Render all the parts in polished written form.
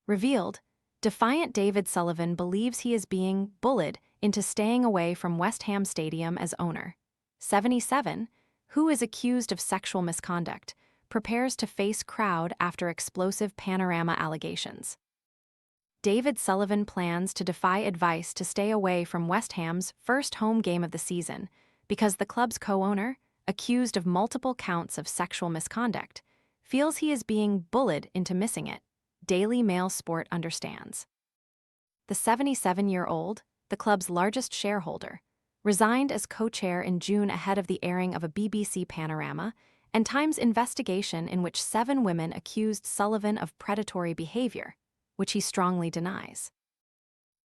Revealed, Defiant David Sullivan believes he is being bullied into staying away from West Ham Stadium as owner. 77, who is accused of sexual misconduct, prepares to face crowd after explosive Panorama allegations. David Sullivan plans to defy advice to stay away from West Ham's first home game of the season because the club's co-owner, accused of multiple counts of sexual misconduct, feels he is being bullied into missing it. Daily Mail Sport understands. The 77-year-old, the club's largest shareholder, resigned as co-chair in June ahead of the airing of a BBC Panorama and Times investigation in which 7 women accused Sullivan of predatory behaviour, which he strongly denies.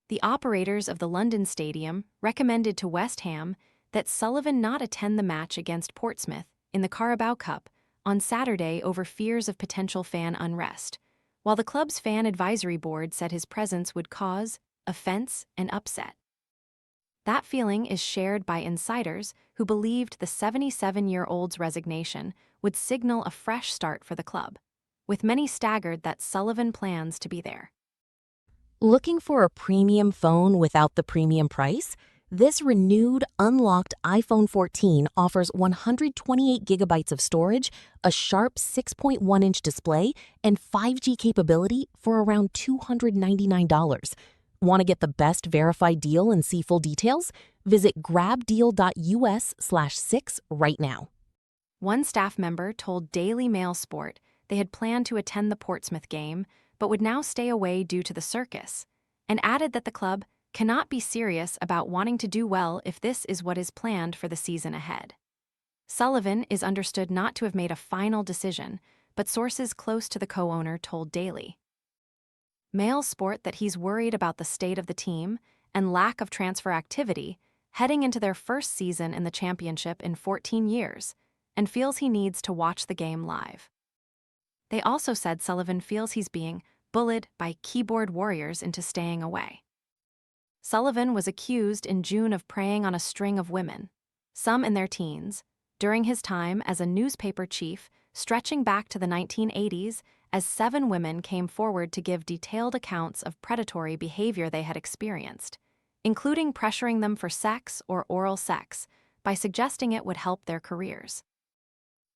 The operators of the London stadium recommended to West Ham that Sullivan not attend the match against Portsmouth in the Carabao Cup on Saturday over fears of potential fan unrest, while the club's fan advisory board said his presence would cause offence and upset. That feeling is shared by insiders who believed the 77-year-old's resignation would signal a fresh start for the club, with many staggered that Sullivan plans to be there. Looking for a premium phone without the premium price? This renewed, unlocked iPhone 14 offers 128 gigabytes of storage, a sharp 6.1-inch display, and 5G capability for around $299. Want to get the best verified deal and see full details? Visit grabdeal.us/6 right now. One staff member told Daily Mail Sport they had planned to attend the Portsmouth game but would now stay away due to the circus, and added that the club cannot be serious about wanting to do well if this is what is planned for the season ahead. Sullivan is understood not to have made a final decision, but sources close to the co-owner told Daily Mail Sport that he's worried about the state of the team and lack of transfer activity heading into their first season in the championship in 14 years, and feels he needs to watch the game live. They also said Sullivan feels he's being bullied by keyboard warriors into staying away. Sullivan was accused in June of preying on a string of women, some in their teens, during his time as a newspaper chief stretching back to the 1980s, as 7 women came forward to give detailed accounts of predatory behavior they had experienced, including pressuring them for sex or oral sex by suggesting it would help their careers.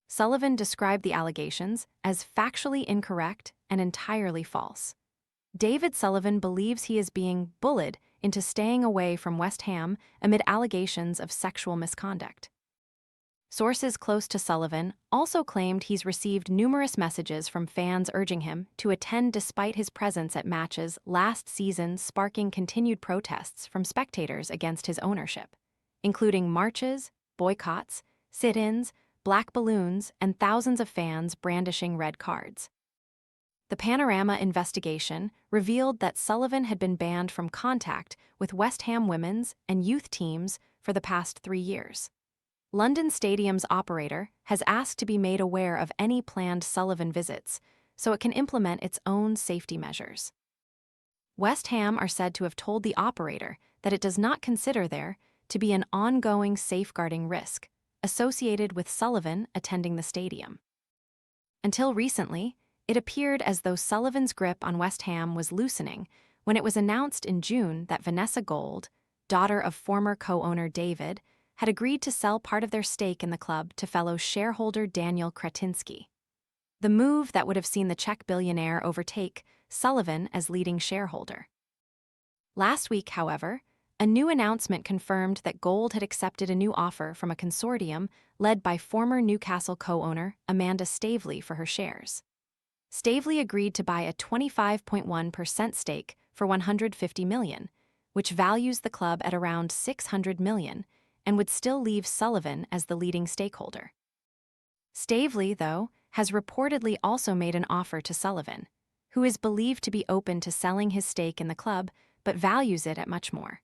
Sullivan described the allegations as factually incorrect and entirely false. David Sullivan believes he is being bullied into staying away from West Ham amid allegations of sexual misconduct. Sources close to Sullivan also claimed he's received numerous messages from fans urging him to attend despite his presence at matches last season, sparking continued protests from spectators against his ownership, including marches, boycotts, sit-ins, black balloons, and thousands of fans brandishing red cards. The Panorama investigation revealed that Sullivan had been banned from contact with West Ham women's and youth teams for the past 3 years. London Stadium's operator has asked to be made aware of any planned Sullivan visits so it can implement its own safety measures. West Ham are said to have told the operator that it does not consider there to be an ongoing safeguarding risk associated with Sullivan attending the stadium. Until recently, it appeared as though Sullivan's grip on West Ham was loosening when it was announced in June that Vanessa Gold, daughter of former co-owner David, had agreed to sell part of their stake in the club to fellow shareholder Daniel Kretinsky. The move that would have seen the Czech billionaire overtake Sullivan as leading shareholder. Last week, however, a new announcement confirmed that Gold had accepted a new offer from a consortium led by former Newcastle co-owner Amanda Staveley for her shares. Staveley agreed to buy a 25.1% stake for $150 million, which values the club at around $600 million, and would still leave Sullivan as the leading stakeholder. Staveley, though, has reportedly also made an offer to Sullivan, who is believed to be open to selling his stake in the club but values it at much more.